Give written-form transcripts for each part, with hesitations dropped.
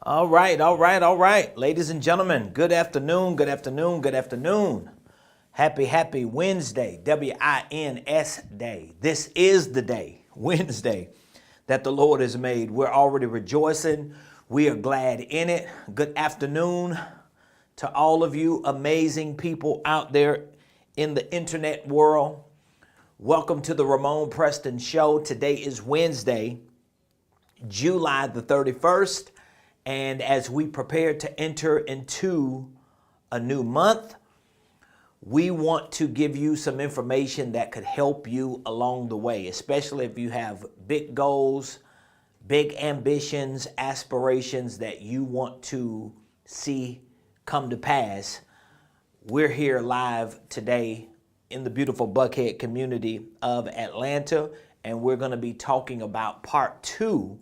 All right, all right, all right. Ladies and gentlemen, good afternoon, good afternoon, good afternoon. Happy Wednesday, W-I-N-S day. This is the day, Wednesday, that the Lord has made. We're already rejoicing. We are glad in it. Good afternoon to all of you amazing people out there in the internet world. Welcome to the Ramon Preston Show. Today is Wednesday, July the 31st. And as we prepare to enter into a new month, we want to give you some information that could help you along the way, especially if you have big goals, big ambitions, aspirations that you want to see come to pass. We're here live today in the beautiful Buckhead community of Atlanta, and we're going to be talking about part 2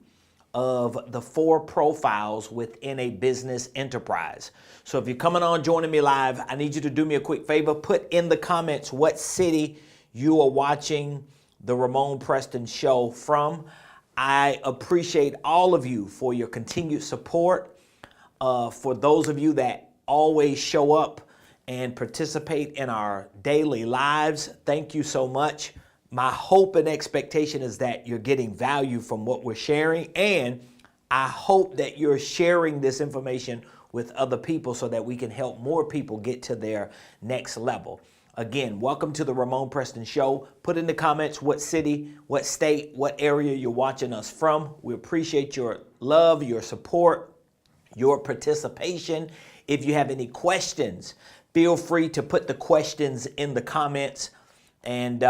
of the 4 profiles within a business enterprise. So if you're coming on joining me live, I need you to do me a quick favor. Put in the comments what city you are watching the Ramon Preston Show from. I appreciate all of you for your continued support. For those of you that always show up and participate in our daily lives, thank you so much. My hope and expectation is that you're getting value from what we're sharing, and I hope that you're sharing this information with other people so that we can help more people get to their next level. Again, welcome to the Ramon Preston Show. Put in the comments what city, what state, what area you're watching us from. We appreciate your love, your support, your participation. If you have any questions, feel free to put the questions in the comments, and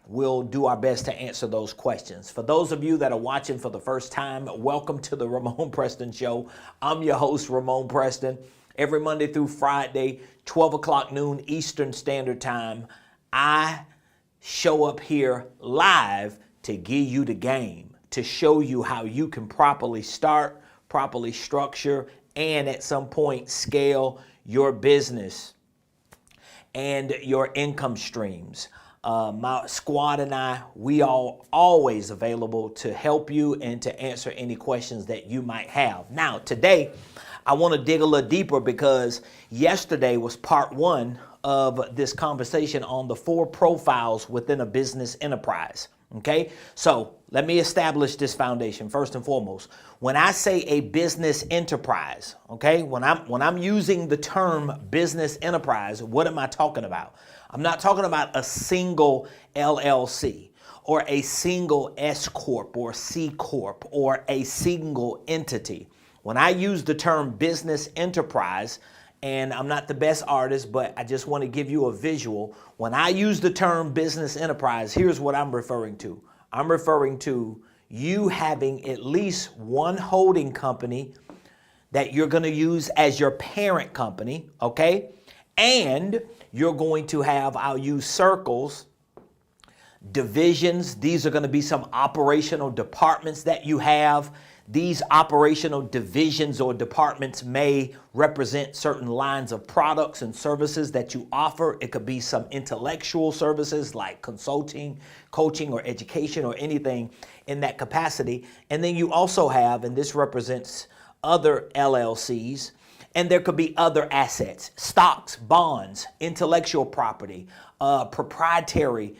we'll do our best to answer those questions. For those of you that are watching for the first time, welcome to the Ramon Preston Show. I'm your host, Ramon Preston. Every Monday through Friday, 12 o'clock noon Eastern Standard Time, I show up here live to give you the game, to show you how you can properly start, properly structure, and at some point scale your business and your income streams. My squad and I, we are always available to help you and to answer any questions that you might have. Now, today, I want to dig a little deeper because yesterday was part 1 of this conversation on the 4 profiles within a business enterprise. Okay, so let me establish this foundation first and foremost. When I say a business enterprise, okay, when I'm using the term business enterprise, what am I talking about? I'm not talking about a single LLC or a single S Corp or C Corp or a single entity. When I use the term business enterprise, and I'm not the best artist, but I just want to give you a visual. When I use the term business enterprise, here's what I'm referring to. I'm referring to you having at least one holding company that you're going to use as your parent company, okay? And you're going to have, I'll use circles, divisions. These are going to be some operational departments that you have. These operational divisions or departments may represent certain lines of products and services that you offer. It could be some intellectual services like consulting, coaching, or education, or anything in that capacity. And then you also have, and this represents other LLCs, and there could be other assets, stocks, bonds, intellectual property, proprietary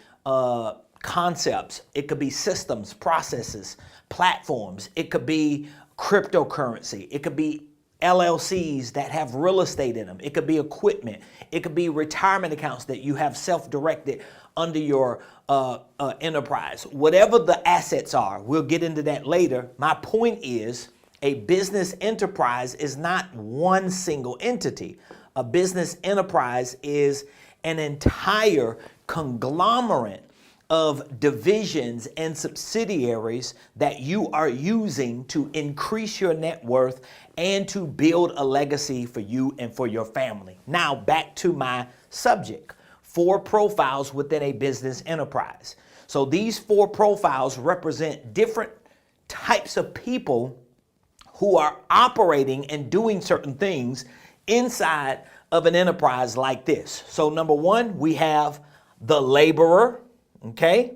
concepts. It could be systems, processes, platforms. It could be cryptocurrency. It could be LLCs that have real estate in them. It could be equipment. It could be retirement accounts that you have self-directed under your enterprise. Whatever the assets are, we'll get into that later. My point is, a business enterprise is not one single entity. A business enterprise is an entire conglomerate of divisions and subsidiaries that you are using to increase your net worth and to build a legacy for you and for your family. Now, back to my subject, 4 profiles within a business enterprise. So these 4 profiles represent different types of people who are operating and doing certain things inside of an enterprise like this. So number 1, we have the laborer. Okay,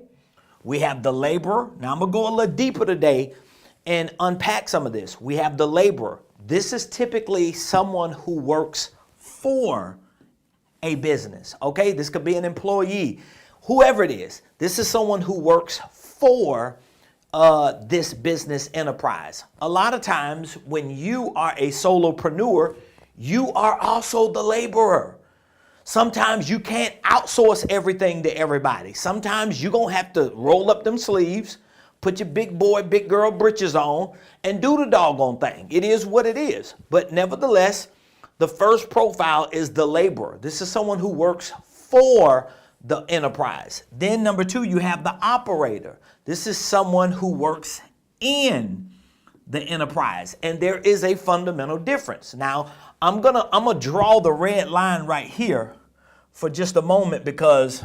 we have the laborer. Now I'm gonna go a little deeper today and unpack some of this. We have the laborer. this is typically someone who works for a business, okay? This could be an employee, whoever it is. This is someone who works for this business enterprise. A lot of times when you are a solopreneur, you are also the laborer. Sometimes you can't outsource everything to everybody. Sometimes you're going to have to roll up them sleeves, put your big boy, big girl britches on, and do the doggone thing. It is what it is. But nevertheless, the first profile is the laborer. This is someone who works for the enterprise. Then number 2, you have the operator. This is someone who works in the enterprise. And there is a fundamental difference. Now, I'm gonna draw the red line right here for just a moment, because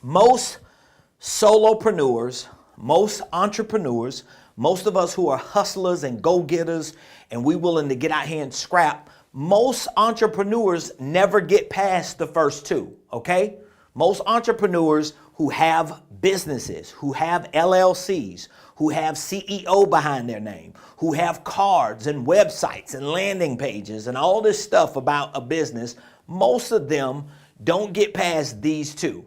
most solopreneurs, most entrepreneurs, most of us who are hustlers and go-getters and we willing to get out here and scrap, most entrepreneurs never get past the first 2, okay? Most entrepreneurs who have businesses, who have LLCs, who have CEO behind their name, who have cards and websites and landing pages and all this stuff about a business, most of them don't get past these 2.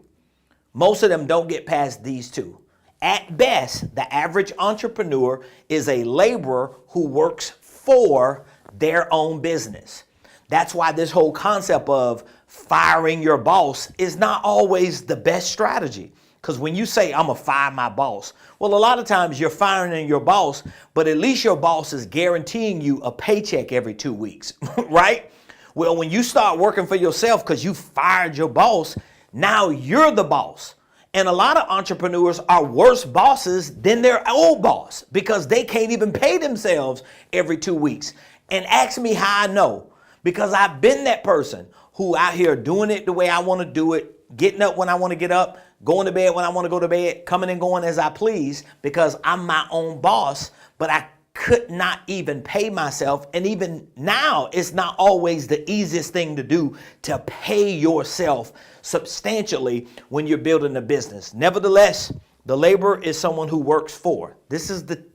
Most of them don't get past these 2. At best, the average entrepreneur is a laborer who works for their own business. That's why this whole concept of firing your boss is not always the best strategy. Because when you say, I'm going to fire my boss, well, a lot of times you're firing your boss, but at least your boss is guaranteeing you a paycheck every 2 weeks, right? Well, when you start working for yourself because you fired your boss, now you're the boss. And a lot of entrepreneurs are worse bosses than their old boss because they can't even pay themselves every 2 weeks. And ask me how I know. Because I've been that person who out here doing it the way I want to do it, getting up when I want to get up, going to bed when I want to go to bed, coming and going as I please, because I'm my own boss, but I could not even pay myself. And even now, it's not always the easiest thing to do to pay yourself substantially when you're building a business. Nevertheless, the laborer is someone who works for. This is the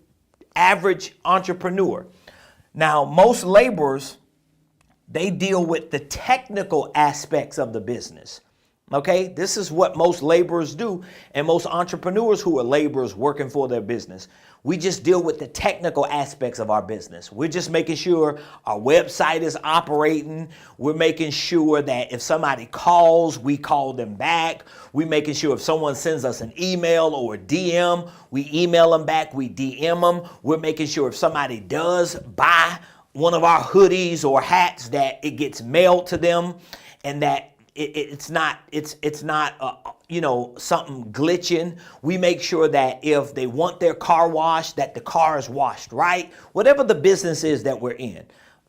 average entrepreneur. Now, most laborers, they deal with the technical aspects of the business. Okay, this is what most laborers do, and most entrepreneurs who are laborers working for their business. We just deal with the technical aspects of our business. We're just making sure our website is operating. We're making sure that if somebody calls, we call them back. We're making sure if someone sends us an email or a DM, we email them back, we DM them. We're making sure if somebody does buy one of our hoodies or hats, that it gets mailed to them, and that it's not something glitching. We make sure that if they want their car washed, that the car is washed right. Whatever the business is that we're in.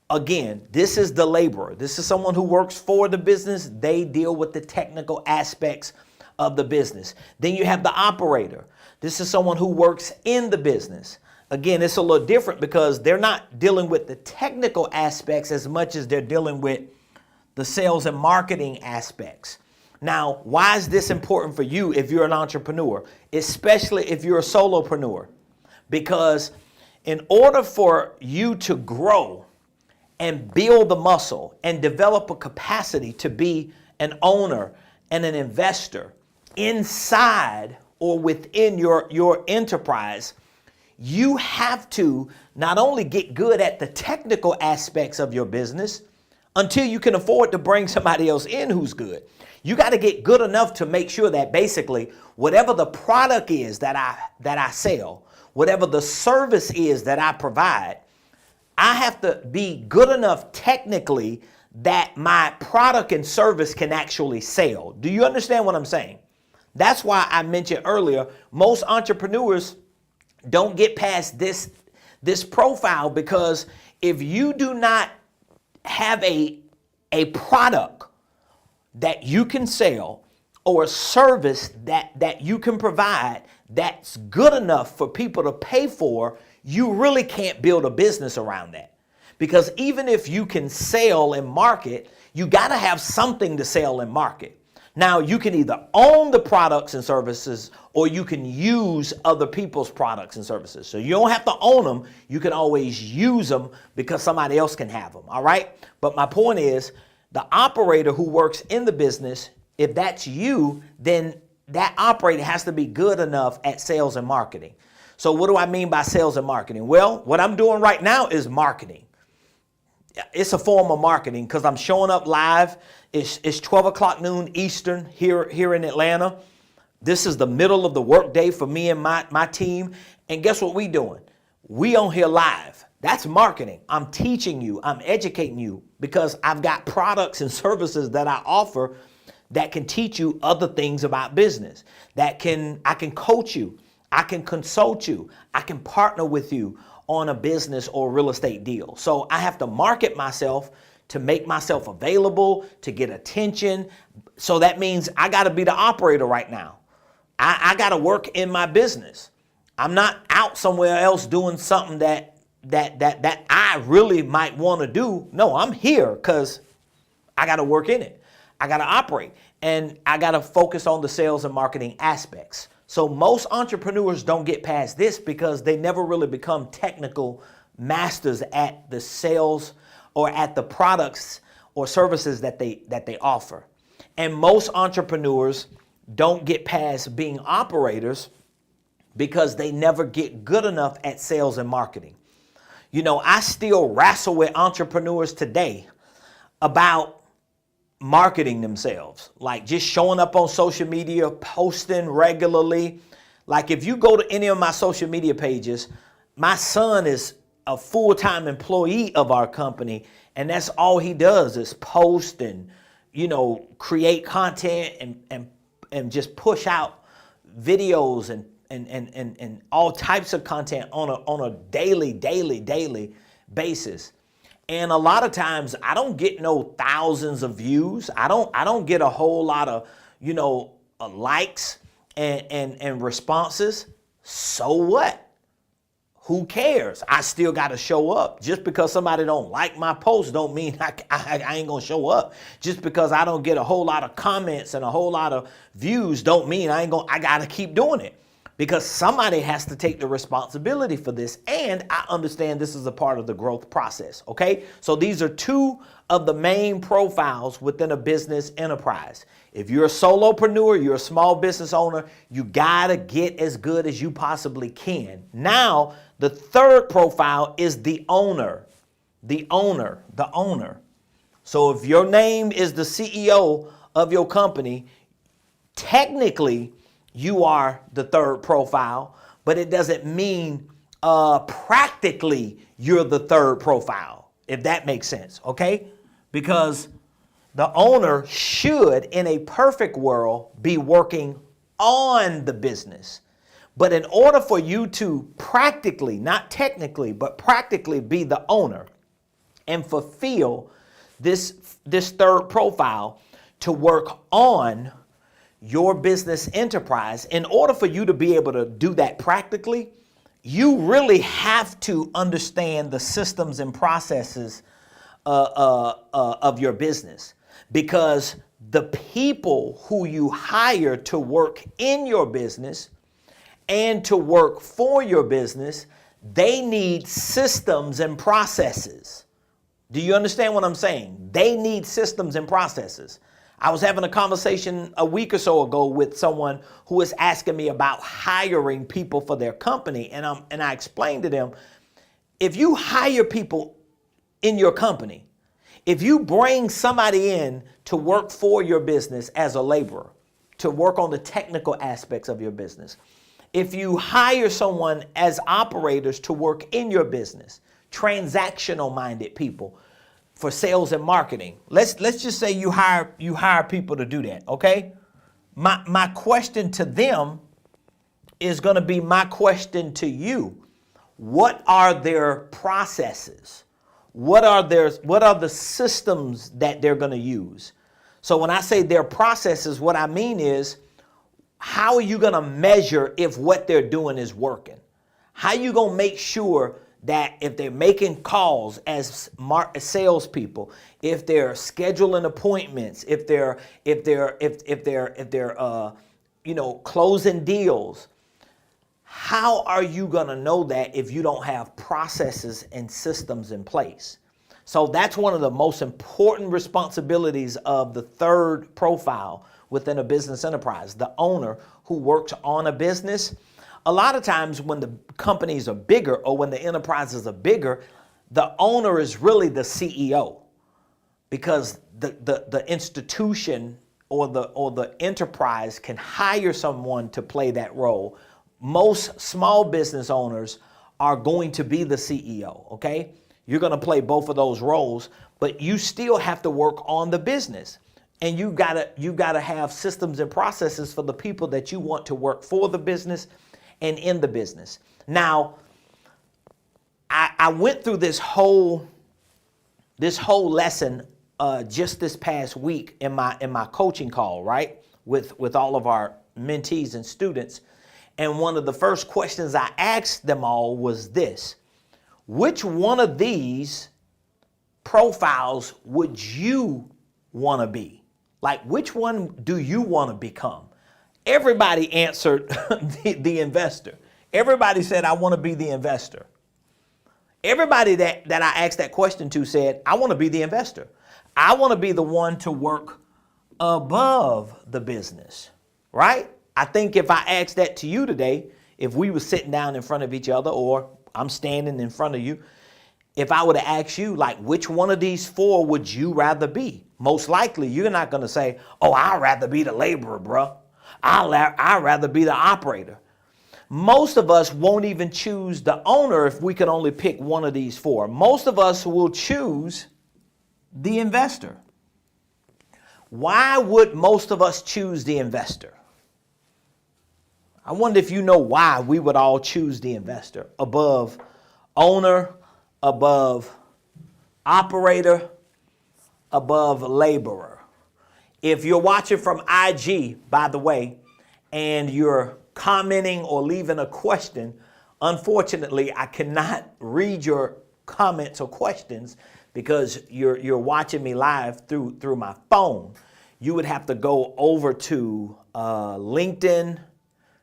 Again, this is the laborer. This is someone who works for the business. They deal with the technical aspects of the business. Then you have the operator. This is someone who works in the business. Again, it's a little different because they're not dealing with the technical aspects as much as they're dealing with the sales and marketing aspects. Now, why is this important for you if you're an entrepreneur, especially if you're a solopreneur? Because in order for you to grow and build the muscle and develop a capacity to be an owner and an investor inside or within your enterprise, you have to not only get good at the technical aspects of your business until you can afford to bring somebody else in who's good. You got to get good enough to make sure that basically whatever the product is that I sell, whatever the service is that I provide, I have to be good enough technically that my product and service can actually sell. Do you understand what I'm saying? That's why I mentioned earlier, most entrepreneurs don't get past this profile, because if you do not have a product that you can sell or a service that you can provide that's good enough for people to pay for, you really can't build a business around that. Because even if you can sell and market, you got to have something to sell and market. Now, you can either own the products and services or you can use other people's products and services. So you don't have to own them. You can always use them because somebody else can have them. All right. But my point is, the operator who works in the business, if that's you, then that operator has to be good enough at sales and marketing. So what do I mean by sales and marketing? Well, what I'm doing right now is marketing. It's a form of marketing because I'm showing up live. It's 12 o'clock noon Eastern here in Atlanta. This is the middle of the workday for me and my team. And guess what we doing? We on here live. That's marketing. I'm teaching you. I'm educating you because I've got products and services that I offer that can teach you other things about business. I can coach you. I can consult you. I can partner with you on a business or real estate deal. So I have to market myself to make myself available, to get attention. So that means I got to be the operator right now. I got to work in my business. I'm not out somewhere else doing something that I really might want to do. No, I'm here because I got to work in it. I got to operate and I got to focus on the sales and marketing aspects. So most entrepreneurs don't get past this because they never really become technical masters at the sales or at the products or services that they offer. And most entrepreneurs don't get past being operators because they never get good enough at sales and marketing. You know, I still wrestle with entrepreneurs today about marketing themselves, like just showing up on social media, posting regularly. Like if you go to any of my social media pages, my son is a full-time employee of our company, and that's all he does is post and, you know, create content and just push out videos and all types of content on a daily basis. And a lot of times I don't get no thousands of views. I don't get a whole lot of, you know, likes and responses. So what? Who cares? I still got to show up. Just because somebody don't like my post don't mean I ain't going to show up. Just because I don't get a whole lot of comments and a whole lot of views don't mean I got to keep doing it. Because somebody has to take the responsibility for this. And I understand this is a part of the growth process. Okay. So these are two of the main profiles within a business enterprise. If you're a solopreneur, you're a small business owner, you got to get as good as you possibly can. Now, the third profile is the owner. The owner. So if your name is the CEO of your company, technically, you are the third profile, but it doesn't mean practically you're the third profile, if that makes sense, okay? Because the owner should, in a perfect world, be working on the business. But in order for you to practically, not technically, but practically be the owner and fulfill this third profile to work on your business enterprise, in order for you to be able to do that practically, you really have to understand the systems and processes of your business. Because the people who you hire to work in your business and to work for your business, they need systems and processes. Do you understand what I'm saying? They need systems and processes. I was having a conversation a week or so ago with someone who was asking me about hiring people for their company. And I explained to them, if you hire people in your company, if you bring somebody in to work for your business as a laborer, to work on the technical aspects of your business, if you hire someone as operators to work in your business, transactional minded people, for sales and marketing. Let's just say you hire people to do that, okay? My question to them is going to be my question to you. What are their processes? What are the systems that they're going to use? So when I say their processes, what I mean is, how are you going to measure if what they're doing is working? How are you going to make sure that if they're making calls as salespeople, if they're scheduling appointments, if they're closing deals, how are you going to know that if you don't have processes and systems in place? So that's one of the most important responsibilities of the third profile within a business enterprise, the owner who works on a business. A lot of times when the companies are bigger or when the enterprises are bigger, the owner is really the CEO, because the institution or the enterprise can hire someone to play that role. Most small business owners are going to be the CEO, okay? You're going to play both of those roles, but you still have to work on the business. And you gotta have systems and processes for the people that you want to work for the business and in the business. Now, I went through this whole lesson just this past week in my coaching call, right? With all of our mentees and students. And one of the first questions I asked them all was this: which one of these profiles would you want to be? Like, which one do you want to become? Everybody answered the investor. Everybody said, I want to be the investor. Everybody that I asked that question to said, I want to be the investor. I want to be the one to work above the business, right? I think if I asked that to you today, if we were sitting down in front of each other, or I'm standing in front of you, if I were to ask you, like, which one of these four would you rather be? Most likely, you're not going to say, oh, I'd rather be the laborer, bro. I'd rather be the operator. Most of us won't even choose the owner if we can only pick one of these four. Most of us will choose the investor. Why would most of us choose the investor? I wonder if you know why we would all choose the investor above owner, above operator, above laborer. If you're watching from IG, by the way, and you're commenting or leaving a question, unfortunately, I cannot read your comments or questions because you're watching me live through my phone. You would have to go over to LinkedIn.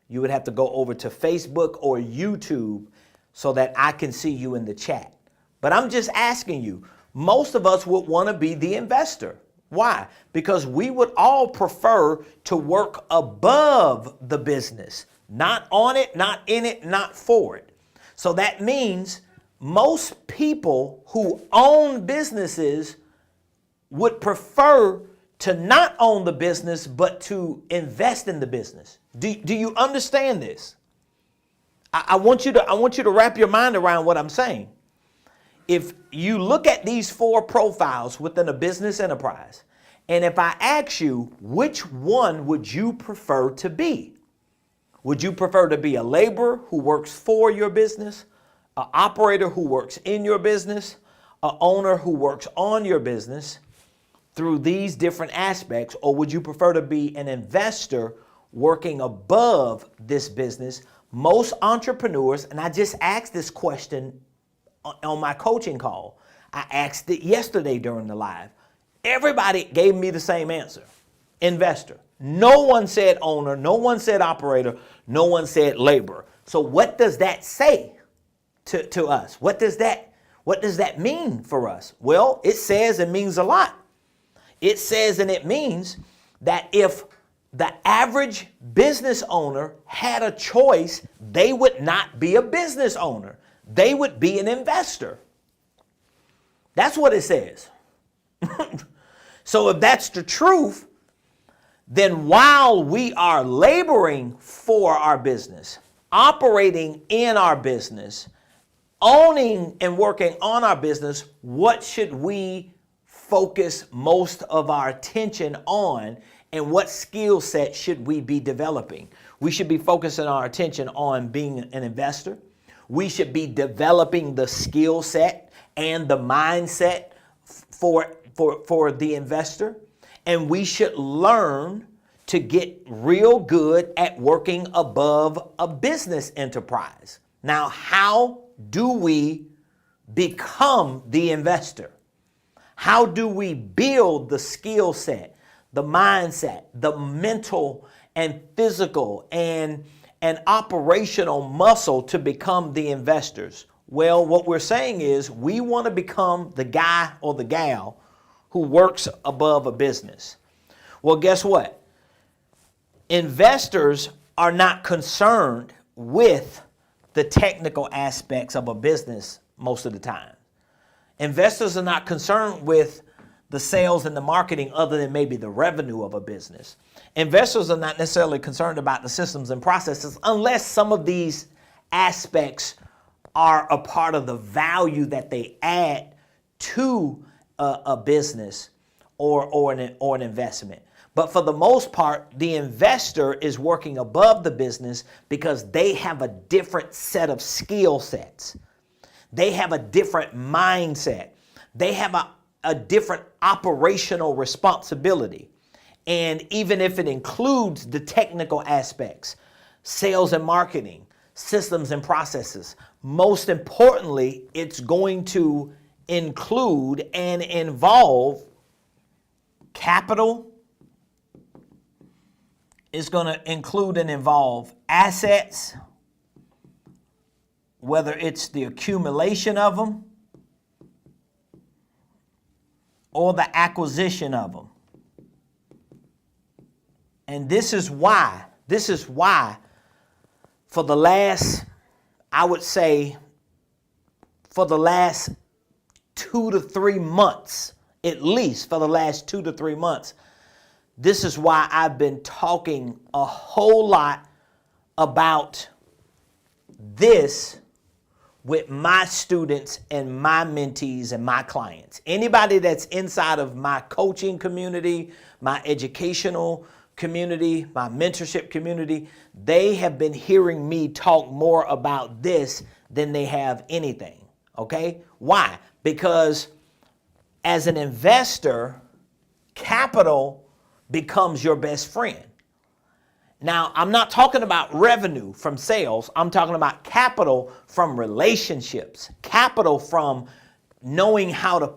You would have to go over to Facebook or YouTube so that I can see you in the chat. But I'm just asking you, most of us would want to be the investor. Why? Because we would all prefer to work above the business, not on it, not in it, not for it. So that means most people who own businesses would prefer to not own the business, but to invest in the business. Do you understand this? I want you to wrap your mind around what I'm saying. If you look at these four profiles within a business enterprise, and if I ask you, which one would you prefer to be? Would you prefer to be a laborer who works for your business, an operator who works in your business, an owner who works on your business through these different aspects, or would you prefer to be an investor working above this business? Most entrepreneurs, and I just asked this question on my coaching call. I asked it yesterday during the live. Everybody gave me the same answer: investor. No one said owner, no one said operator, no one said laborer. So what does that say to us? What does that mean for us? Well, it says and means a lot. It says and it means that if the average business owner had a choice, they would not be a business owner. They would be an investor. That's what it says. So if that's the truth, then while we are laboring for our business, operating in our business, owning and working on our business, what should we focus most of our attention on, and what skill set should we be developing? We should be focusing our attention on being an investor. We should be developing the skill set and the mindset for the investor. And we should learn to get real good at working above a business enterprise. Now, how do we become the investor? How do we build the skill set, the mindset, the mental and physical and operational muscle to become the investors? Well, what we're saying is we want to become the guy or the gal who works above a business. Well, guess what? Investors are not concerned with the technical aspects of a business most of the time. Investors are not concerned with the sales and the marketing other than maybe the revenue of a business. Investors are not necessarily concerned about the systems and processes unless some of these aspects are a part of the value that they add to a business or an investment. But for the most part, the investor is working above the business because they have a different set of skill sets. They have a different mindset. They have a different operational responsibility. And even if it includes the technical aspects, sales and marketing, systems and processes, most importantly, it's going to include and involve capital. It's going to include and involve assets, whether it's the accumulation of them or the acquisition of them. And this is why for the last, I would say, for the last 2 to 3 months, at least for the last 2 to 3 months, this is why I've been talking a whole lot about this with my students and my mentees and my clients. Anybody that's inside of my coaching community, my educational community, my mentorship community, they have been hearing me talk more about this than they have anything. Okay? Why? Because as an investor, capital becomes your best friend. Now, I'm not talking about revenue from sales. I'm talking about capital from relationships, capital from knowing how to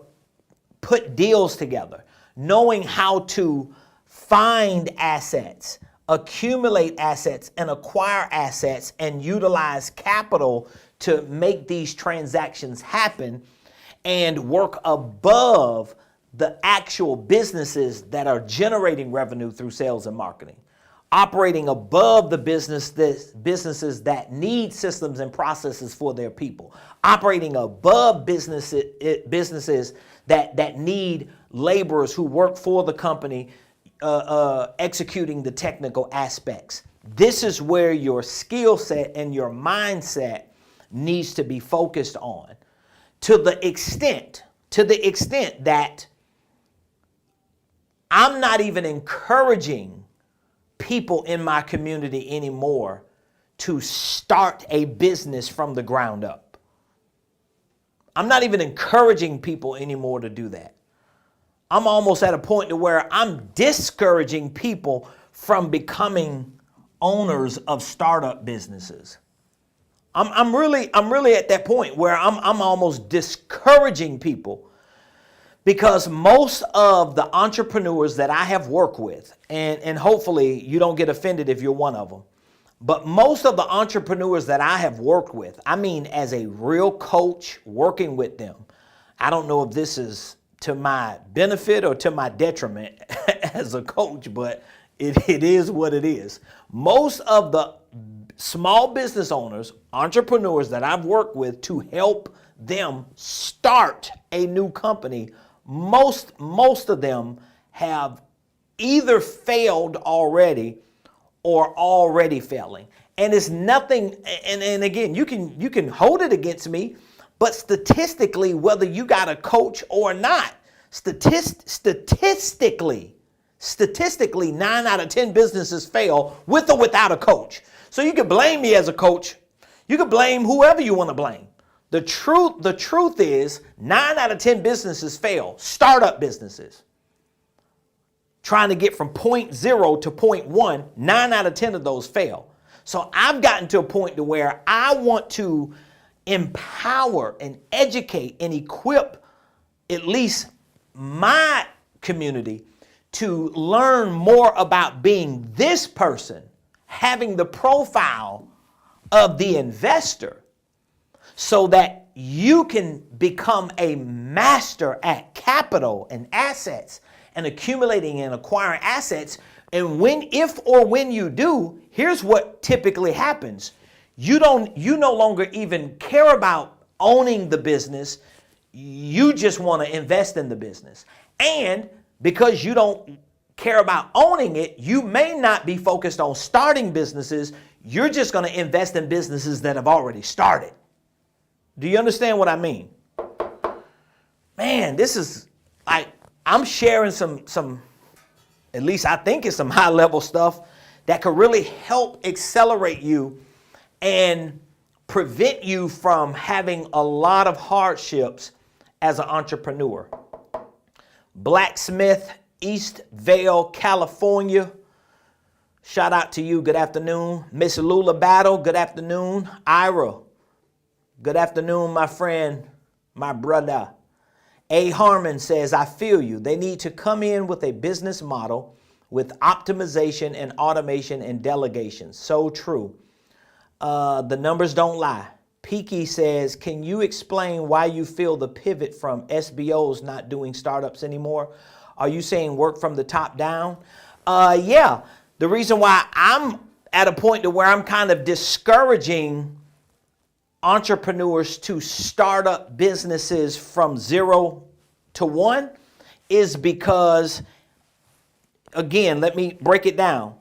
put deals together, knowing how to find assets, accumulate assets, and acquire assets and utilize capital to make these transactions happen and work above the actual businesses that are generating revenue through sales and marketing, operating above the businesses that need systems and processes for their people, operating above businesses that need laborers who work for the company, executing the technical aspects. This is where your skill set and your mindset needs to be focused on, to the extent that I'm not even encouraging people in my community anymore to start a business from the ground up. I'm not even encouraging people anymore to do that. I'm almost at a point to where I'm discouraging people from becoming owners of startup businesses. I'm really at that point where I'm almost discouraging people, because most of the entrepreneurs that I have worked with, and hopefully you don't get offended if you're one of them, but most of the entrepreneurs that I have worked with, I mean as a real coach working with them, I don't know if this is to my benefit or to my detriment as a coach, but it is what it is. Most of the small business owners, entrepreneurs that I've worked with to help them start a new company, most of them have either failed already or already failing. And it's nothing, and again, you can hold it against me, but statistically, whether you got a coach or not, statistically, 9 out of 10 businesses fail with or without a coach. So you can blame me as a coach. You can blame whoever you want to blame. The truth is 9 out of 10 businesses fail, startup businesses. Trying to get from point 0 to point 1, 9 out of 10 of those fail. So I've gotten to a point to where I want to empower and educate and equip at least my community to learn more about being this person, having the profile of the investor, so that you can become a master at capital and assets and accumulating and acquiring assets. And if when you do, here's what typically happens. You no longer even care about owning the business. You just want to invest in the business. And because you don't care about owning it, you may not be focused on starting businesses. You're just going to invest in businesses that have already started. Do you understand what I mean? Man, this is like, I'm sharing some, at least I think it's some high level stuff that could really help accelerate you and prevent you from having a lot of hardships as an entrepreneur. Blacksmith, East Vale, California. Shout out to you. Good afternoon. Miss Lula Battle. Good afternoon. Ira. Good afternoon, my friend, my brother. A. Harmon says, I feel you. They need to come in with a business model with optimization and automation and delegation. So true. The numbers don't lie. Peaky says, can you explain why you feel the pivot from SBOs not doing startups anymore? Are you saying work from the top down? Yeah. The reason why I'm at a point to where I'm kind of discouraging entrepreneurs to start up businesses from 0 to 1 is because, again, let me break it down.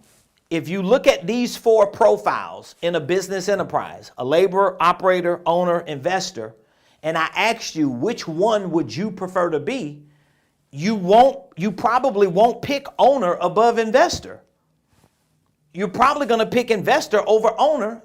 If you look at these 4 profiles in a business enterprise, a laborer, operator, owner, investor, and I asked you which one would you prefer to be, you probably won't pick owner above investor. You're probably going to pick investor over owner,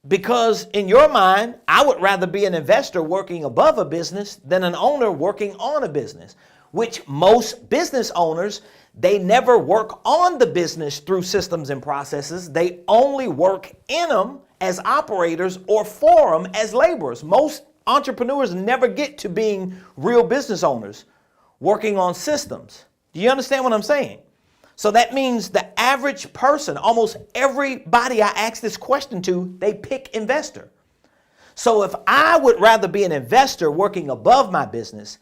because in your mind, I would rather be an investor working above a business than an owner working on a business, which most business owners, they never work on the business through systems and processes. They only work in them as operators or for them as laborers. Most entrepreneurs never get to being real business owners working on systems. Do you understand what I'm saying? So that means the average person, almost everybody I ask this question to, they pick investor. So if I would rather be an investor working above my business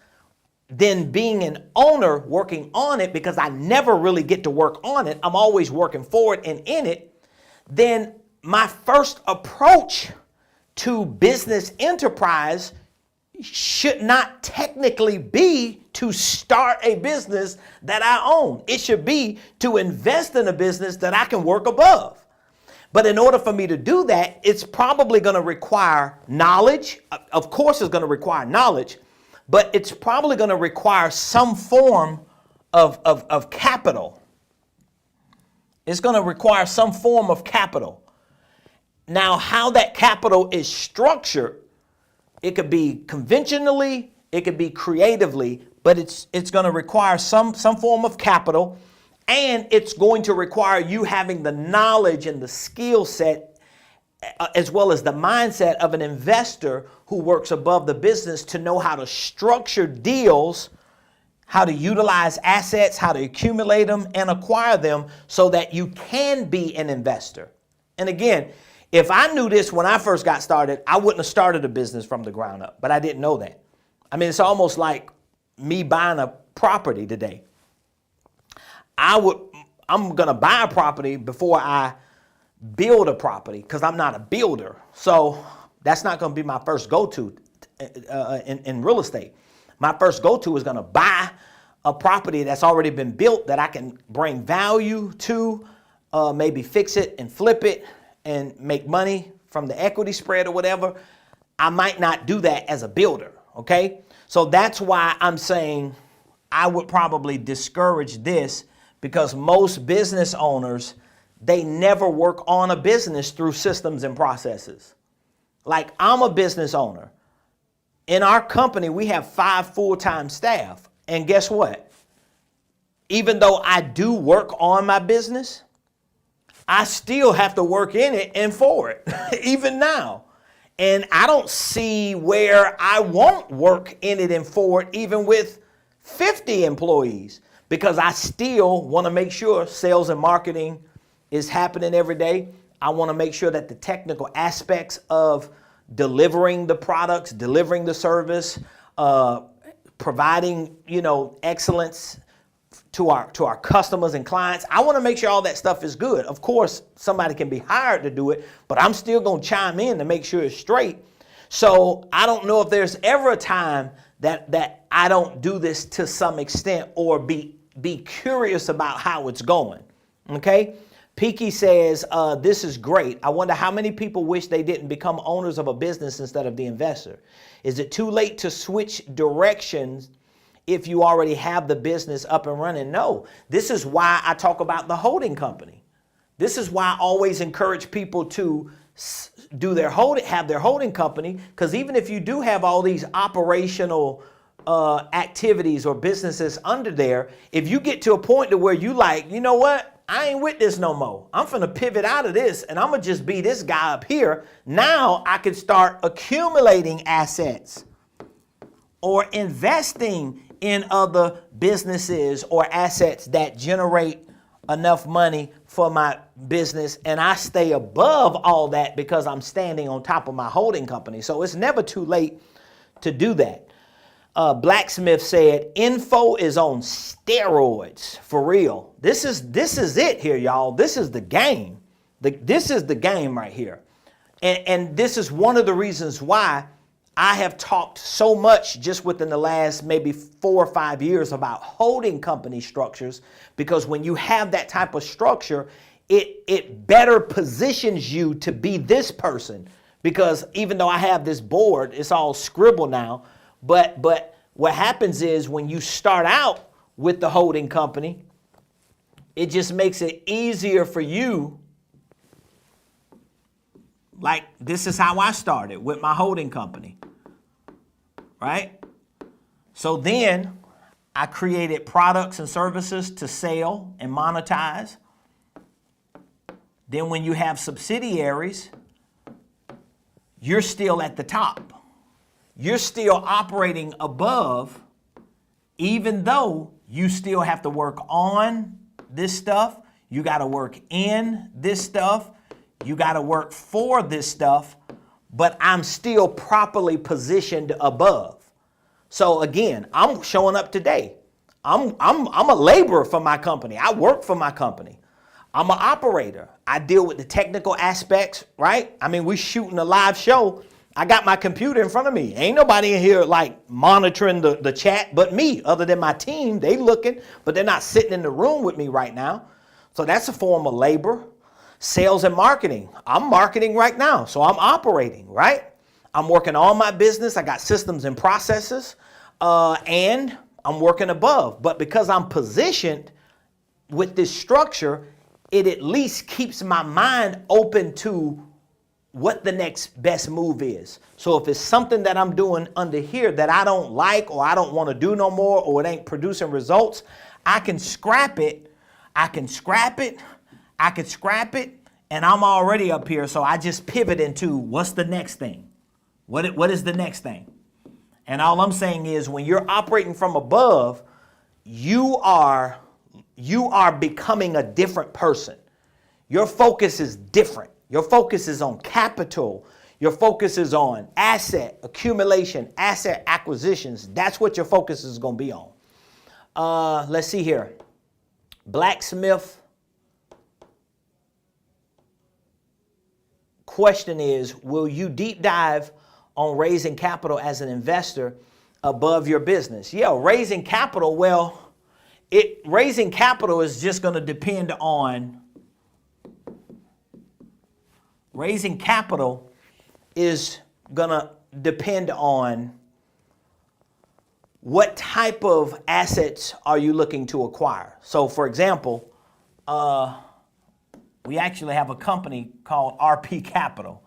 than being an owner working on it, because I never really get to work on it, I'm always working for it and in it, then my first approach to business enterprise should not technically be to start a business that I own. It should be to invest in a business that I can work above. But in order for me to do that, it's probably going to require knowledge. Of course, it's going to require knowledge, but it's probably going to require some form of capital. It's going to require some form of capital. Now, how that capital is structured, it could be conventionally, it could be creatively, but it's going to require some form of capital, and it's going to require you having the knowledge and the skill set as well as the mindset of an investor who works above the business to know how to structure deals, how to utilize assets, how to accumulate them and acquire them so that you can be an investor. And again, if I knew this when I first got started, I wouldn't have started a business from the ground up, but I didn't know that. I mean, it's almost like me buying a property today. I'm going to buy a property before I build a property because I'm not a builder. So that's not going to be my first go-to in real estate. My first go-to is going to buy a property that's already been built that I can bring value to, maybe fix it and flip it and make money from the equity spread or whatever. I might not do that as a builder, okay? So that's why I'm saying I would probably discourage this, because most business owners, they never work on a business through systems and processes. Like, I'm a business owner. In our company, we have 5 full-time staff. And guess what? Even though I do work on my business, I still have to work in it and for it, even now. And I don't see where I won't work in it and for it, even with 50 employees, because I still want to make sure sales and marketing is happening every day. I want to make sure that the technical aspects of delivering the products, delivering the service, providing, excellence to our customers and clients. I want to make sure all that stuff is good. Of course, somebody can be hired to do it, but I'm still going to chime in to make sure it's straight. So I don't know if there's ever a time that I don't do this to some extent or be curious about how it's going. Okay? Peaky says, this is great. I wonder how many people wish they didn't become owners of a business instead of the investor. Is it too late to switch directions if you already have the business up and running? No. This is why I talk about the holding company. This is why I always encourage people to have their holding company, because even if you do have all these operational activities or businesses under there, if you get to a point to where you like, you know what? I ain't with this no more. I'm finna pivot out of this and I'm gonna just be this guy up here. Now I can start accumulating assets or investing in other businesses or assets that generate enough money for my business, and I stay above all that because I'm standing on top of my holding company. So it's never too late to do that. Blacksmith said, info is on steroids, for real. This is it here, y'all. This is the game. This is the game right here. And this is one of the reasons why I have talked so much just within the last maybe 4 or 5 years about holding company structures, because when you have that type of structure, it better positions you to be this person. Because even though I have this board, it's all scribble now, but what happens is when you start out with the holding company, it just makes it easier for you. Like, this is how I started with my holding company, right? So then I created products and services to sell and monetize. Then when you have subsidiaries, you're still at the top. You're still operating above, even though you still have to work on this stuff. You got to work in this stuff. You got to work for this stuff, but I'm still properly positioned above. So again, I'm showing up today. I'm a laborer for my company. I work for my company. I'm an operator. I deal with the technical aspects, right? I mean, we're shooting a live show. I got my computer in front of me. Ain't nobody in here like monitoring the chat but me, other than my team. They looking, but they're not sitting in the room with me right now. So that's a form of labor. Sales and marketing. I'm marketing right now, so I'm operating, right? I'm working on my business. I got systems and processes, and I'm working above. But because I'm positioned with this structure, it at least keeps my mind open to what the next best move is. So if it's something that I'm doing under here that I don't like, or I don't want to do no more, or it ain't producing results, I can scrap it. I can scrap it, and I'm already up here. So I just pivot into what's the next thing? What is the next thing? And all I'm saying is, when you're operating from above, you are becoming a different person. Your focus is different. Your focus is on capital. Your focus is on asset accumulation, asset acquisitions. That's what your focus is going to be on. Let's see here. Blacksmith question is, will you deep dive on raising capital as an investor above your business? Yeah, raising capital, well, raising capital is just going to depend on raising capital is going to depend on what type of assets are you looking to acquire. So, for example, we actually have a company called RP Capital.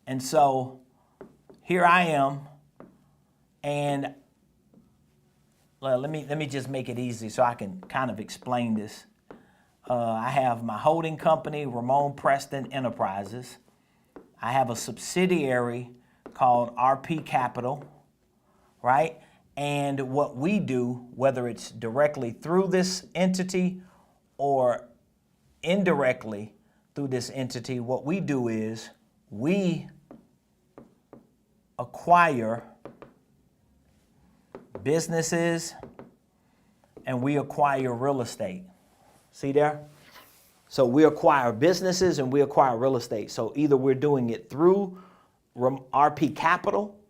And so here I am, and let me just make it easy so I can kind of explain this. I have my holding company, Ramon Preston Enterprises. I have a subsidiary called RP Capital, right? And what we do, whether it's directly through this entity or indirectly through this entity, what we do is we acquire businesses and we acquire real estate. See there? So we acquire businesses and we acquire real estate. So either we're doing it through RP Capital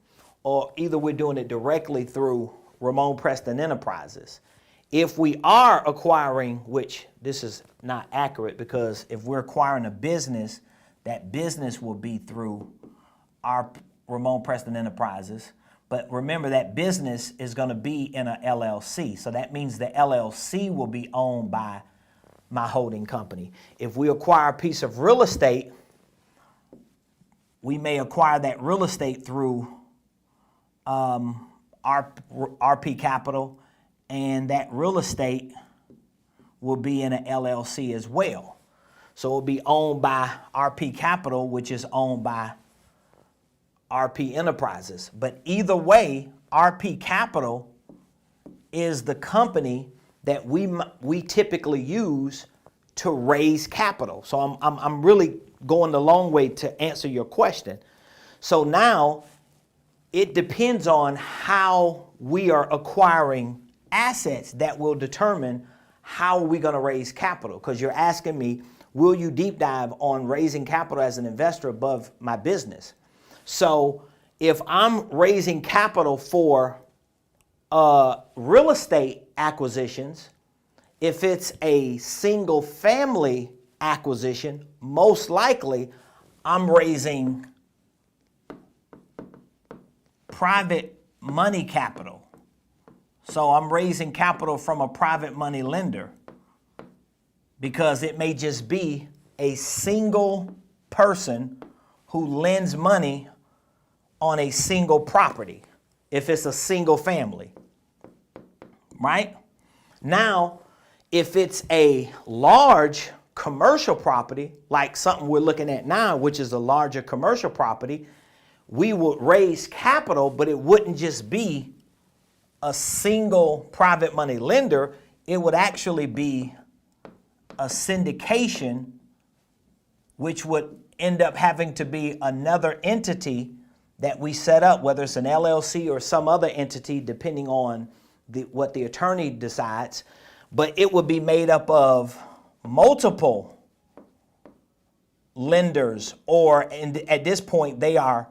or either we're doing it directly through Ramon Preston Enterprises. If we are acquiring, which this is not accurate because if we're acquiring a business, that business will be through our Ramon Preston Enterprises. But remember that business is going to be in a LLC. So that means the LLC will be owned by my holding company. If we acquire a piece of real estate, we may acquire that real estate through RP Capital, and that real estate will be in an LLC as well. So it will be owned by RP Capital, which is owned by RP Enterprises. But either way, RP Capital is the company that we typically use to raise capital. So I'm really going the long way to answer your question. So now it depends on how we are acquiring assets that will determine how we're going to raise capital. Because you're asking me, will you deep dive on raising capital as an investor above my business? So if I'm raising capital for real estate acquisitions, if it's a single family acquisition, most likely I'm raising private money capital. So I'm raising capital from a private money lender because it may just be a single person who lends money on a single property if it's a single family, right? Now, if it's a large commercial property, like something we're looking at now, which is a larger commercial property, we would raise capital, but it wouldn't just be a single private money lender. It would actually be a syndication, which would end up having to be another entity that we set up, whether it's an LLC or some other entity, depending on what the attorney decides. But it would be made up of multiple lenders, or at this point they are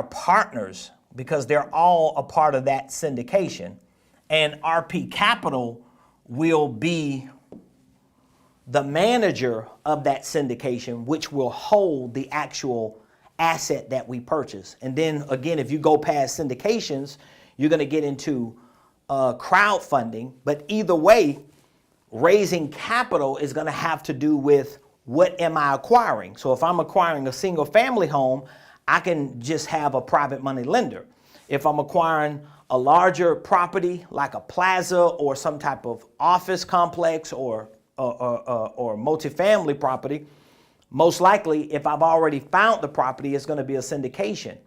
partners because they're all a part of that syndication. And RP Capital will be the manager of that syndication, which will hold the actual asset that we purchase. And then again, if you go past syndications, you're going to get into crowdfunding. But either way, raising capital is going to have to do with what am I acquiring. So if I'm acquiring a single family home, I can just have a private money lender. If I'm acquiring a larger property like a plaza or some type of office complex or multifamily property, most likely if I've already found the property, it's going to be a syndication.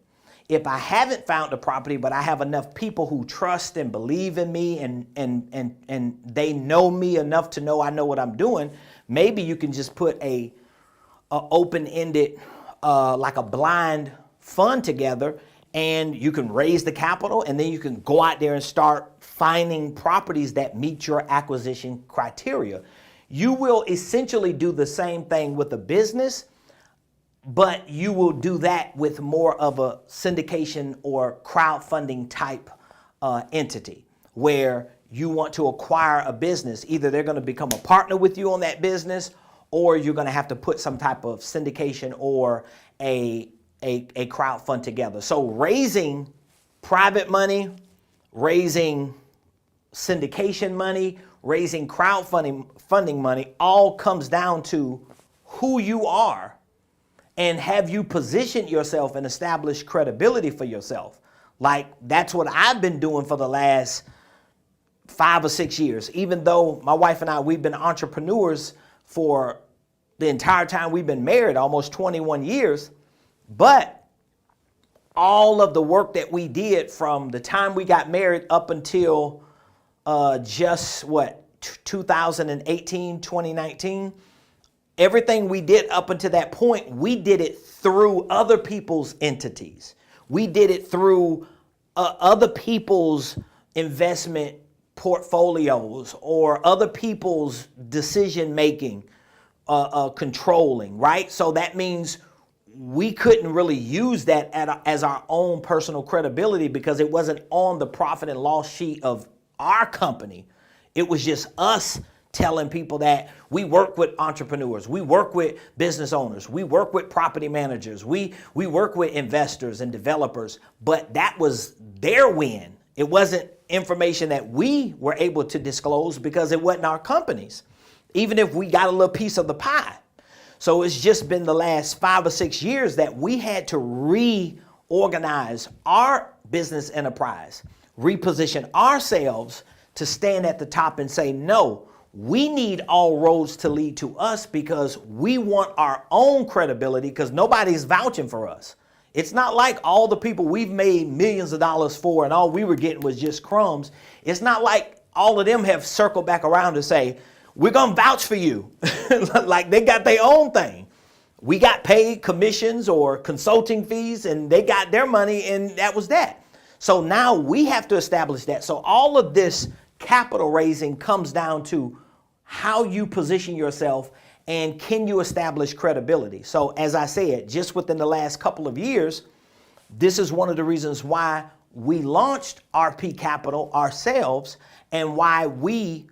If I haven't found the property, but I have enough people who trust and believe in me and they know me enough to know I know what I'm doing, maybe you can just put a open-ended, like a blind fund together, and you can raise the capital, and then you can go out there and start finding properties that meet your acquisition criteria. You will essentially do the same thing with a business, but you will do that with more of a syndication or crowdfunding type entity where you want to acquire a business. Either they're going to become a partner with you on that business, or you're going to have to put some type of syndication or a crowdfund together. So raising private money, raising syndication money, raising crowdfunding money all comes down to who you are and have you positioned yourself and established credibility for yourself. Like that's what I've been doing for the last 5 or 6 years. Even though my wife and I, we've been entrepreneurs for the entire time we've been married, almost 21 years. But all of the work that we did from the time we got married up until just 2018, 2019, everything we did up until that point, we did it through other people's entities. We did it through other people's investment portfolios or other people's decision making, controlling, right? So that means we couldn't really use that as our own personal credibility because it wasn't on the profit and loss sheet of our company. It was just us telling people that we work with entrepreneurs, we work with business owners, we work with property managers, we work with investors and developers, but that was their win. It wasn't information that we were able to disclose because it wasn't our company's, even if we got a little piece of the pie. So it's just been the last 5 or 6 years that we had to reorganize our business enterprise, reposition ourselves to stand at the top and say, no, we need all roads to lead to us because we want our own credibility because nobody's vouching for us. It's not like all the people we've made millions of dollars for and all we were getting was just crumbs. It's not like all of them have circled back around to say, we're going to vouch for you. Like they got their own thing. We got paid commissions or consulting fees and they got their money and that was that. So now we have to establish that. So all of this capital raising comes down to how you position yourself and can you establish credibility. So as I said, just within the last couple of years, this is one of the reasons why we launched RP Capital ourselves and why we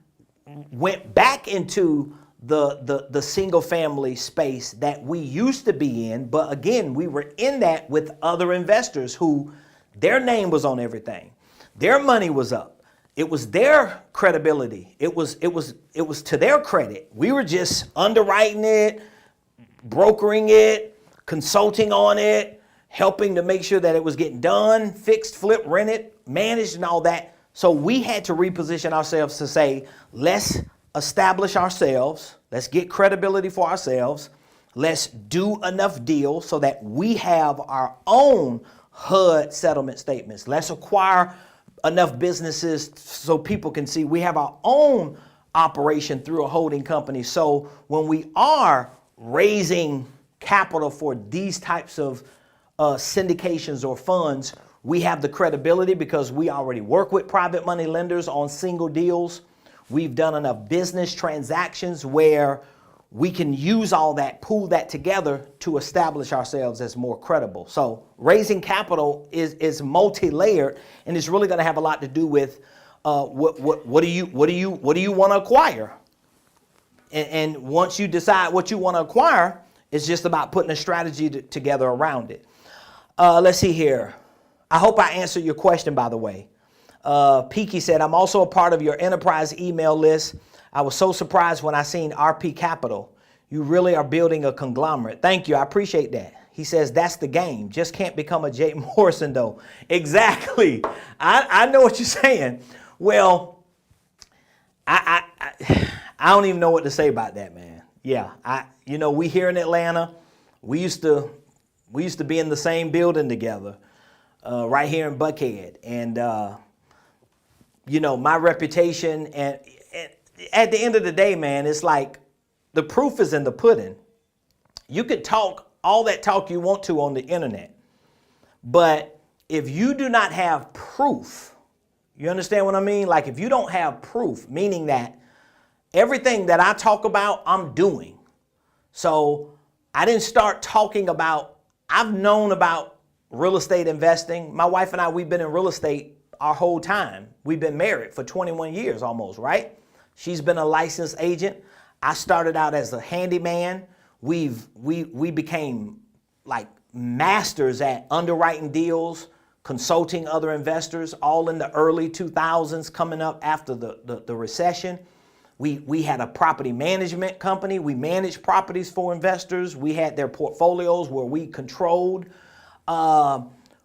went back into the single family space that we used to be in. But again, we were in that with other investors who their name was on everything. Their money was up. It was their credibility. It was to their credit. We were just underwriting it, brokering it, consulting on it, helping to make sure that it was getting done, fixed, flipped, rented, managed, and all that. So we had to reposition ourselves to say, let's establish ourselves. Let's get credibility for ourselves. Let's do enough deals so that we have our own HUD settlement statements. Let's acquire enough businesses so people can see we have our own operation through a holding company. So when we are raising capital for these types of syndications or funds, we have the credibility because we already work with private money lenders on single deals. We've done enough business transactions where we can use all that, pool that together to establish ourselves as more credible. So raising capital is multi-layered, and it's really going to have a lot to do with what do you want to acquire, and once you decide what you want to acquire, it's just about putting a strategy together around it. Let's see here. I hope I answered your question, by the way. Peaky said, I'm also a part of your enterprise email list. I was so surprised when I seen RP Capital. You really are building a conglomerate. Thank you. I appreciate that. He says, that's the game. Just can't become a Jay Morrison, though. Exactly. I know what you're saying. Well, I don't even know what to say about that, man. Yeah. We here in Atlanta, we used to be in the same building together, right here in Buckhead. And, my reputation and at the end of the day, man, it's like the proof is in the pudding. You could talk all that talk you want to on the internet, but if you do not have proof, you understand what I mean? Like if you don't have proof, meaning that everything that I talk about, I'm doing. So I didn't start talking about, I've known about real estate investing. My wife and I, we've been in real estate our whole time. We've been married for 21 years almost, right? She's been a licensed agent. I started out as a handyman. We became like masters at underwriting deals, consulting other investors, all in the early 2000s, coming up after the recession. We had a property management company. We managed properties for investors. We had their portfolios where we controlled.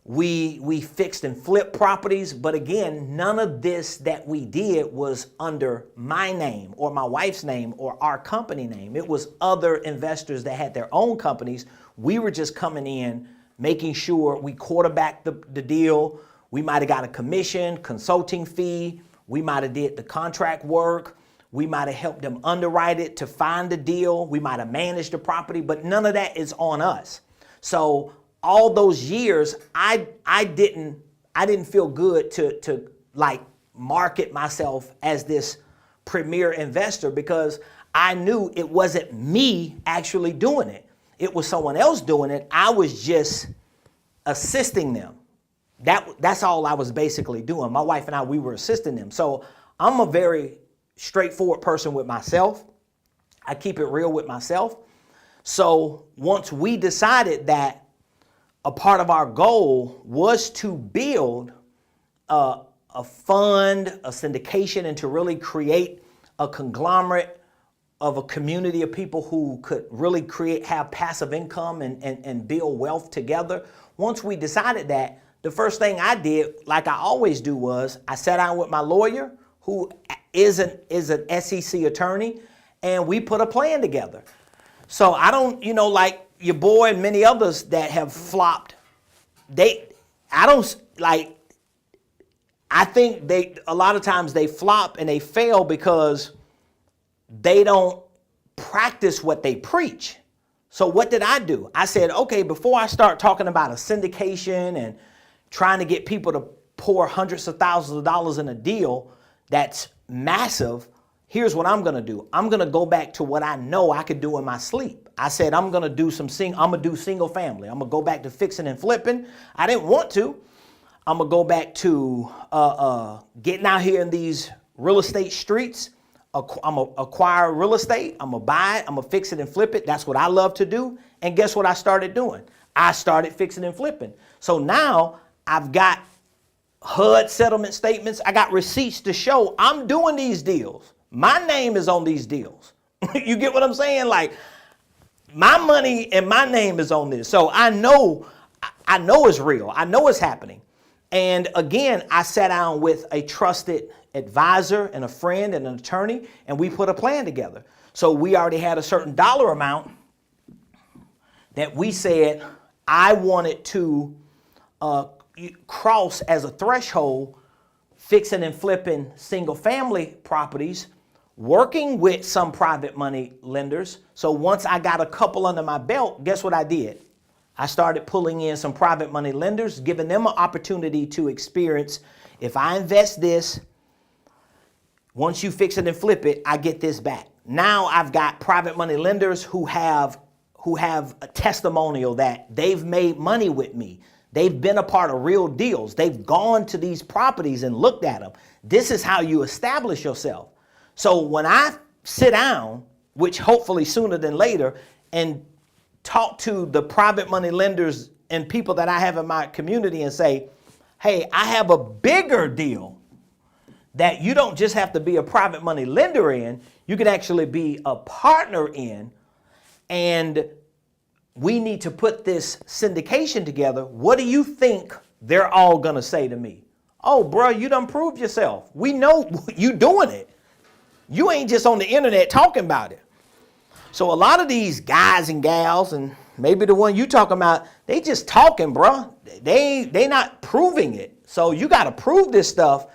We fixed and flipped properties, but again, none of this that we did was under my name or my wife's name or our company name. It was other investors that had their own companies. We were just coming in making sure we quarterback the deal. We might have got a commission, consulting fee. We might have did the contract work. We might have helped them underwrite it to find the deal. We might have managed the property, but none of that is on us. So all those years, I didn't feel good to like market myself as this premier investor, because I knew it wasn't me actually doing it. It was someone else doing it. I was just assisting them. That's all I was basically doing. My wife and I, we were assisting them. So I'm a very straightforward person with myself. I keep it real with myself. So once we decided that a part of our goal was to build a fund, a syndication, and to really create a conglomerate of a community of people who could really have passive income and build wealth together. Once we decided that, the first thing I did, like I always do, was I sat down with my lawyer, who is an SEC attorney, and we put a plan together. So I don't, like your boy and many others that have flopped, I think a lot of times they flop and they fail because they don't practice what they preach. So what did I do? I said, okay, before I start talking about a syndication and trying to get people to pour hundreds of thousands of dollars in a deal that's massive, here's what I'm going to do. I'm going to go back to what I know I could do in my sleep. I said, I'm going to do single family. I'm going to go back to fixing and flipping. I didn't want to. I'm going to go back to getting out here in these real estate streets. I'm going to acquire real estate. I'm going to buy it. I'm going to fix it and flip it. That's what I love to do. And guess what I started doing? I started fixing and flipping. So now I've got HUD settlement statements. I got receipts to show I'm doing these deals. My name is on these deals. You get what I'm saying? Like, my money and my name is on this. So I know it's real. I know it's happening. And again, I sat down with a trusted advisor and a friend and an attorney, and we put a plan together. So we already had a certain dollar amount that we said I wanted to cross as a threshold, fixing and flipping single family properties, working with some private money lenders. So once I got a couple under my belt, guess what I did? I started pulling in some private money lenders, giving them an opportunity to experience, if I invest this, once you fix it and flip it, I get this back. Now I've got private money lenders who have a testimonial that they've made money with me. They've been a part of real deals. They've gone to these properties and looked at them. This is how you establish yourself. So when I sit down, which hopefully sooner than later, and talk to the private money lenders and people that I have in my community and say, hey, I have a bigger deal that you don't just have to be a private money lender in, you can actually be a partner in, and we need to put this syndication together. What do you think they're all gonna say to me? Oh, bro, you done proved yourself. We know you doing it. You ain't just on the internet talking about it. So a lot of these guys and gals, and maybe the one you talking about, they just talking, bro. They not proving it. So you got to prove this stuff,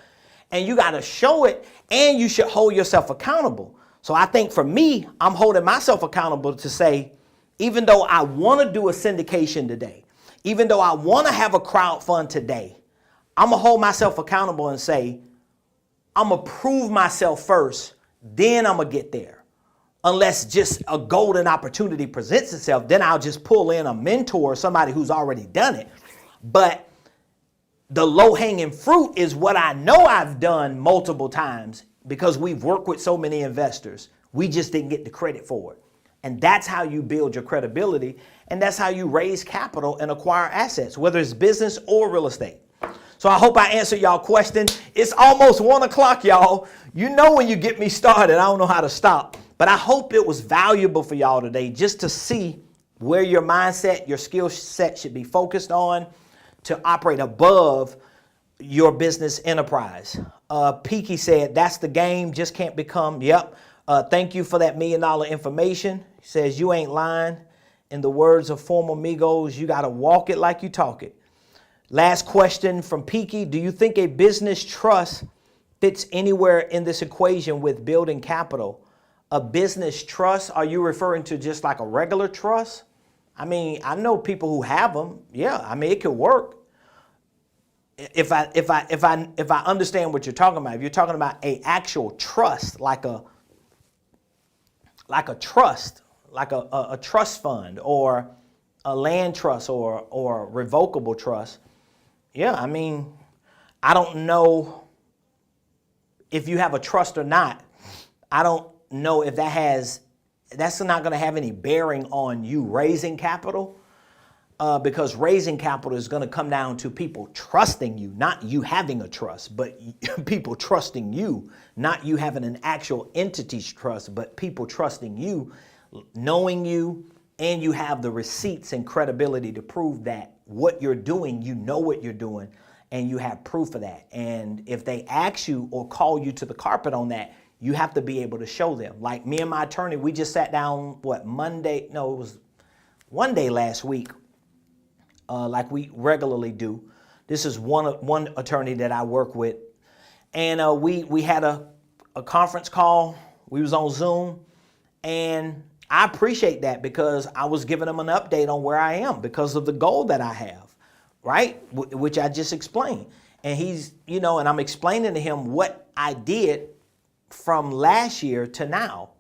and you got to show it, and you should hold yourself accountable. So I think for me, I'm holding myself accountable to say, even though I want to do a syndication today, even though I want to have a crowd fund today, I'm going to hold myself accountable and say, I'm going to prove myself first, then I'm going to get there. Unless just a golden opportunity presents itself, then I'll just pull in a mentor, somebody who's already done it. But the low-hanging fruit is what I know I've done multiple times because we've worked with so many investors. We just didn't get the credit for it. And that's how you build your credibility, and that's how you raise capital and acquire assets, whether it's business or real estate. So I hope I answered y'all question. It's almost 1 o'clock, y'all. You know when you get me started, I don't know how to stop. But I hope it was valuable for y'all today just to see where your mindset, your skill set should be focused on to operate above your business enterprise. Peaky said, that's the game, just can't become. Yep. Thank you for that $1 million information. He says, you ain't lying. In the words of former Migos, you got to walk it like you talk it. Last question from Peaky. Do you think a business trust fits anywhere in this equation with building capital? A business trust, are you referring to just like a regular trust? I mean, I know people who have them. Yeah, I mean, it could work. If I understand what you're talking about, if you're talking about a actual trust, like a trust, like a trust fund or a land trust or revocable trust, yeah, I mean, I don't know if you have a trust or not. I don't know if that's not going to have any bearing on you raising capital. Because raising capital is going to come down to people trusting you, not you having a trust, but people trusting you, not you having an actual entity's trust, but people trusting you, knowing you, and you have the receipts and credibility to prove that what you're doing, you know what you're doing, and you have proof of that. And if they ask you or call you to the carpet on that, you have to be able to show them. Like me and my attorney, we just sat down, Monday? No, it was one day last week. Like we regularly do. This is one attorney that I work with. And we had a conference call. We was on Zoom. And I appreciate that because I was giving him an update on where I am because of the goal that I have, right? Which I just explained. And he's, and I'm explaining to him what I did from last year to now,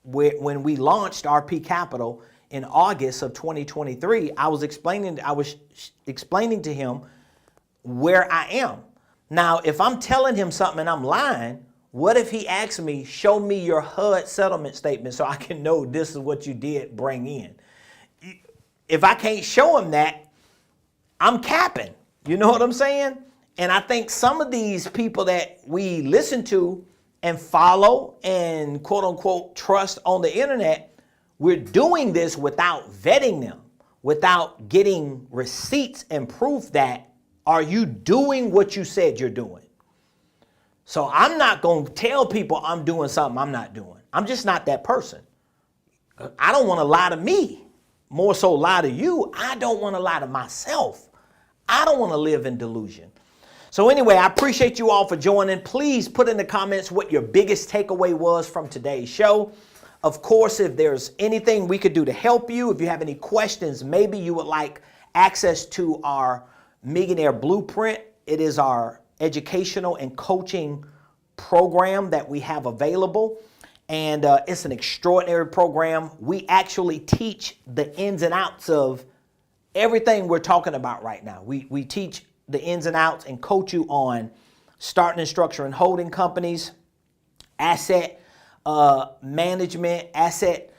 when we launched RP Capital in August of 2023, I was explaining to him where I am. Now, if I'm telling him something and I'm lying, what if he asks me, show me your HUD settlement statement so I can know this is what you did bring in? If I can't show him that, I'm capping. You know what I'm saying? And I think some of these people that we listen to and follow and quote unquote trust on the internet, we're doing this without vetting them, without getting receipts and proof that, are you doing what you said you're doing? So I'm not going to tell people I'm doing something I'm not doing. I'm just not that person. I don't want to lie to me, more so lie to you. I don't want to lie to myself. I don't want to live in delusion. So anyway, I appreciate you all for joining. Please put in the comments what your biggest takeaway was from today's show. Of course, if there's anything we could do to help you, if you have any questions, maybe you would like access to our Millionaire Blueprint. It is our educational and coaching program that we have available. And it's an extraordinary program. We actually teach the ins and outs of everything we're talking about right now. We teach the ins and outs and coach you on starting and structuring holding companies, asset management, asset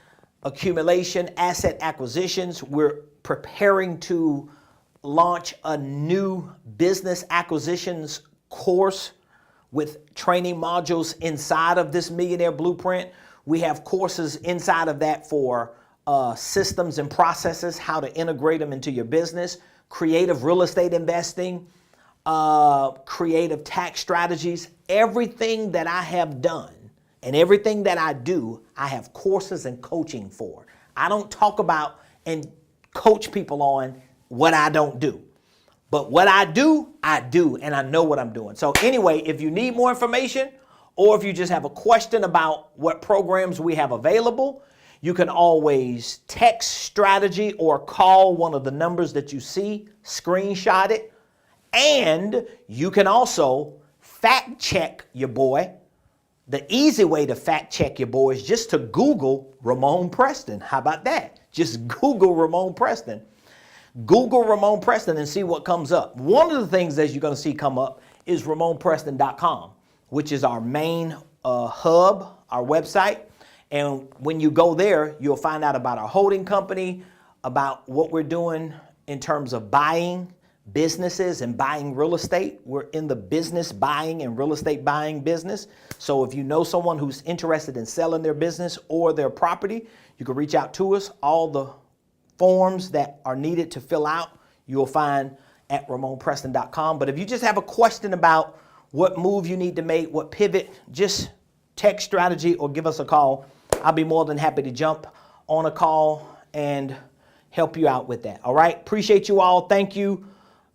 accumulation, asset acquisitions. We're preparing to launch a new business acquisitions course with training modules inside of this Millionaire Blueprint. We have courses inside of that for systems and processes, how to integrate them into your business, creative real estate investing, creative tax strategies. Everything that I have done and everything that I do, I have courses and coaching for. I don't talk about and coach people on what I don't do. But what I do, and I know what I'm doing. So anyway, if you need more information or if you just have a question about what programs we have available, you can always text strategy or call one of the numbers that you see, screenshot it, and you can also fact check your boy. The easy way to fact check your boy is just to Google Ramon Preston. How about that? Just Google Ramon Preston. Google Ramon Preston and see what comes up. One of the things that you're going to see come up is RamonPreston.com, which is our main hub, our website. And when you go there, you'll find out about our holding company, about what we're doing in terms of buying businesses and buying real estate. We're in the business buying and real estate buying business. So if you know someone who's interested in selling their business or their property, you can reach out to us. All the forms that are needed to fill out, you'll find at RamonPreston.com. But if you just have a question about what move you need to make, what pivot, just text strategy or give us a call. I'll be more than happy to jump on a call and help you out with that. All right. Appreciate you all. Thank you,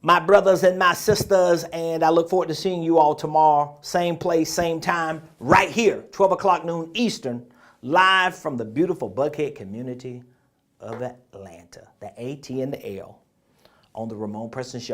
my brothers and my sisters. And I look forward to seeing you all tomorrow. Same place, same time, right here, 12 o'clock noon Eastern, live from the beautiful Buckhead community of Atlanta, the AT and the L, on the Ramon Preston Show.